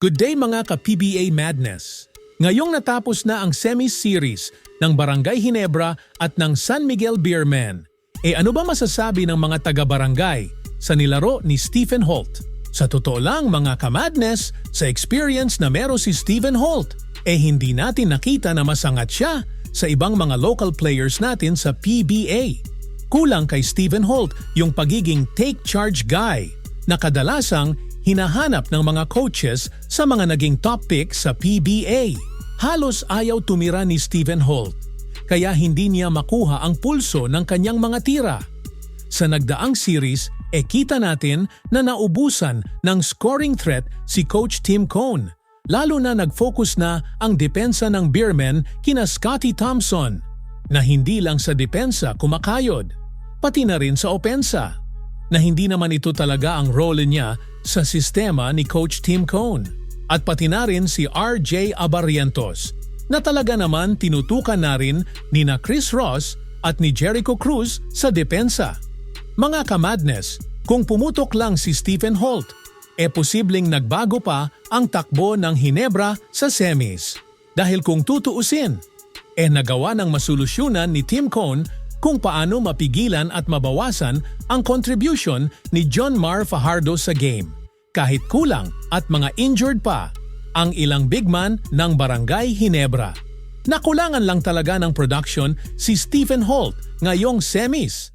Good day mga ka-PBA Madness! Ngayong natapos na ang semi-series ng Barangay Ginebra at ng San Miguel Beermen, ano ba masasabi ng mga taga-barangay sa nilaro ni Stephen Holt? Sa totoo lang mga ka-Madness, sa experience na meron si Stephen Holt, hindi natin nakita na masangat siya sa ibang mga local players natin sa PBA. Kulang kay Stephen Holt yung pagiging take-charge guy na kadalasang hinahanap ng mga coaches sa mga naging top pick sa PBA. Halos ayaw tumira ni Stephen Holt, kaya hindi niya makuha ang pulso ng kanyang mga tira. Sa nagdaang series, kita natin na naubusan ng scoring threat si Coach Tim Cone, lalo na nag-focus na ang depensa ng Beermen kina Scotty Thompson, na hindi lang sa depensa kumakayod, pati na rin sa opensa, na hindi naman ito talaga ang role niya sa sistema ni Coach Tim Cone. At pati na rin si RJ Abarrientos, na talaga naman tinutukan na rin ni na Chris Ross at ni Jericho Cruz sa depensa. Mga ka-Madness, kung pumutok lang si Stephen Holt, posibleng nagbago pa ang takbo ng Ginebra sa semis. Dahil kung tutuusin, nagawa ng masolusyunan ni Tim Cone kung paano mapigilan at mabawasan ang contribution ni John Mar Fajardo sa game. Kahit kulang at mga injured pa ang ilang big man ng Barangay Ginebra. Nakulangan lang talaga ng production si Stephen Holt ngayong semis.